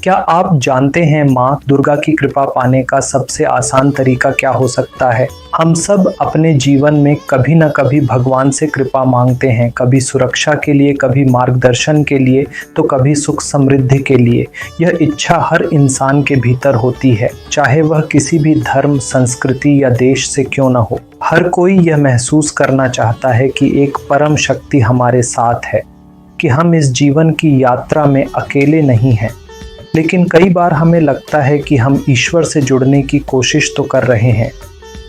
क्या आप जानते हैं माँ दुर्गा की कृपा पाने का सबसे आसान तरीका क्या हो सकता है? हम सब अपने जीवन में कभी न कभी भगवान से कृपा मांगते हैं, कभी सुरक्षा के लिए, कभी मार्गदर्शन के लिए, तो कभी सुख समृद्धि के लिए। यह इच्छा हर इंसान के भीतर होती है, चाहे वह किसी भी धर्म, संस्कृति या देश से क्यों न हो। हर कोई यह महसूस करना चाहता है कि एक परम शक्ति हमारे साथ है, कि हम इस जीवन की यात्रा में अकेले नहीं हैं। लेकिन कई बार हमें लगता है कि हम ईश्वर से जुड़ने की कोशिश तो कर रहे हैं,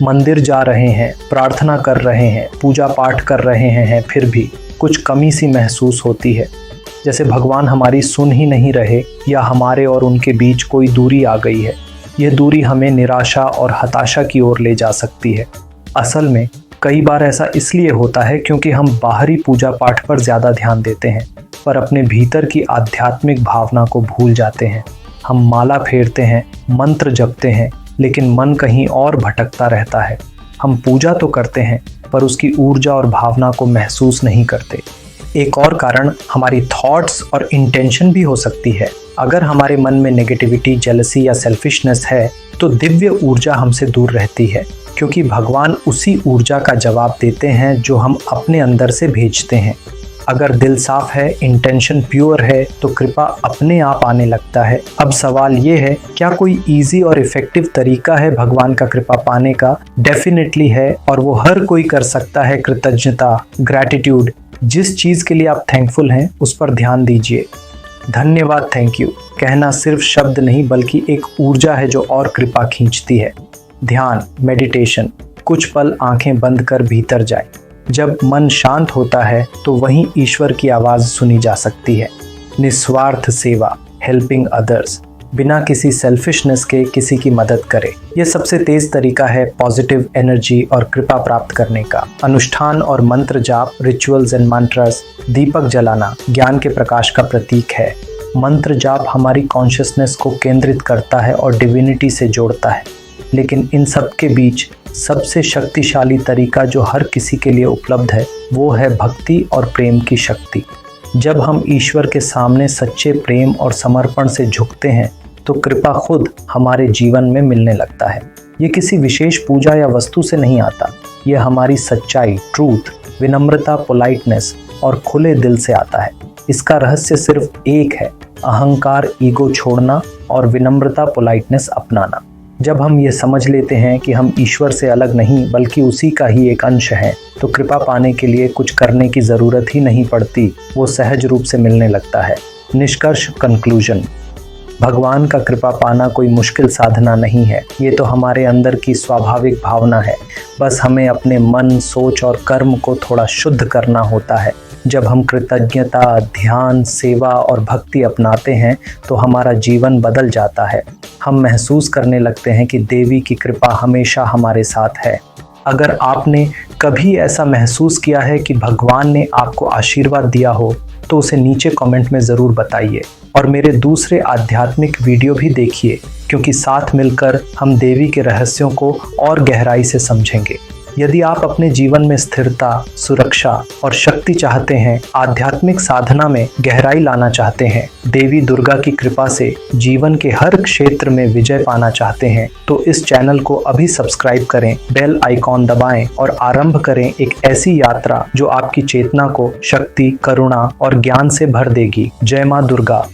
मंदिर जा रहे हैं, प्रार्थना कर रहे हैं, पूजा पाठ कर रहे हैं, फिर भी कुछ कमी सी महसूस होती है, जैसे भगवान हमारी सुन ही नहीं रहे या हमारे और उनके बीच कोई दूरी आ गई है। यह दूरी हमें निराशा और हताशा की ओर ले जा सकती है। असल में कई बार ऐसा इसलिए होता है क्योंकि हम बाहरी पूजा पाठ पर ज़्यादा ध्यान देते हैं, पर अपने भीतर की आध्यात्मिक भावना को भूल जाते हैं। हम माला फेरते हैं, मंत्र जपते हैं, लेकिन मन कहीं और भटकता रहता है। हम पूजा तो करते हैं, पर उसकी ऊर्जा और भावना को महसूस नहीं करते। एक और कारण हमारी थॉट्स और इंटेंशन भी हो सकती है। अगर हमारे मन में नेगेटिविटी, जेलसी या सेल्फिशनेस है, तो दिव्य ऊर्जा हमसे दूर रहती है, क्योंकि भगवान उसी ऊर्जा का जवाब देते हैं जो हम अपने अंदर से भेजते हैं। अगर दिल साफ है, इंटेंशन प्योर है, तो कृपा अपने आप आने लगता है। अब सवाल ये है, क्या कोई इजी और इफ़ेक्टिव तरीका है भगवान का कृपा पाने का? डेफिनेटली है, और वो हर कोई कर सकता है। कृतज्ञता, ग्रैटिट्यूड, जिस चीज़ के लिए आप थैंकफुल हैं उस पर ध्यान दीजिए। धन्यवाद, थैंक यू कहना सिर्फ शब्द नहीं, बल्कि एक ऊर्जा है जो और कृपा खींचती है। ध्यान, मेडिटेशन, कुछ पल आंखें बंद कर भीतर जाए। जब मन शांत होता है तो वहीं ईश्वर की आवाज़ सुनी जा सकती है। निस्वार्थ सेवा, हेल्पिंग अदर्स, बिना किसी सेल्फिशनेस के किसी की मदद करे, यह सबसे तेज तरीका है पॉजिटिव एनर्जी और कृपा प्राप्त करने का। अनुष्ठान और मंत्र जाप, रिचुअल्स एंड मंत्रस, दीपक जलाना ज्ञान के प्रकाश का प्रतीक है। मंत्र जाप हमारी कॉन्शियसनेस को केंद्रित करता है और डिविनिटी से जोड़ता है। लेकिन इन सब के बीच सबसे शक्तिशाली तरीका जो हर किसी के लिए उपलब्ध है, वो है भक्ति और प्रेम की शक्ति। जब हम ईश्वर के सामने सच्चे प्रेम और समर्पण से झुकते हैं, तो कृपा खुद हमारे जीवन में मिलने लगता है। ये किसी विशेष पूजा या वस्तु से नहीं आता, यह हमारी सच्चाई, ट्रूथ, विनम्रता, पोलाइटनेस और खुले दिल से आता है। इसका रहस्य सिर्फ एक है, अहंकार, ईगो छोड़ना और विनम्रता, पोलाइटनेस अपनाना। जब हम ये समझ लेते हैं कि हम ईश्वर से अलग नहीं बल्कि उसी का ही एक अंश हैं, तो कृपा पाने के लिए कुछ करने की ज़रूरत ही नहीं पड़ती, वो सहज रूप से मिलने लगता है। निष्कर्ष, कंक्लूजन, भगवान का कृपा पाना कोई मुश्किल साधना नहीं है, ये तो हमारे अंदर की स्वाभाविक भावना है। बस हमें अपने मन, सोच और कर्म को थोड़ा शुद्ध करना होता है। जब हम कृतज्ञता, ध्यान, सेवा और भक्ति अपनाते हैं तो हमारा जीवन बदल जाता है। हम महसूस करने लगते हैं कि देवी की कृपा हमेशा हमारे साथ है। अगर आपने कभी ऐसा महसूस किया है कि भगवान ने आपको आशीर्वाद दिया हो, तो उसे नीचे कमेंट में ज़रूर बताइए। और मेरे दूसरे आध्यात्मिक वीडियो भी देखिए, क्योंकि साथ मिलकर हम देवी के रहस्यों को और गहराई से समझेंगे। यदि आप अपने जीवन में स्थिरता, सुरक्षा और शक्ति चाहते हैं, आध्यात्मिक साधना में गहराई लाना चाहते हैं, देवी दुर्गा की कृपा से जीवन के हर क्षेत्र में विजय पाना चाहते हैं, तो इस चैनल को अभी सब्सक्राइब करें, बेल आइकॉन दबाएं और आरंभ करें एक ऐसी यात्रा जो आपकी चेतना को शक्ति, करुणा और ज्ञान से भर देगी। जय मां दुर्गा।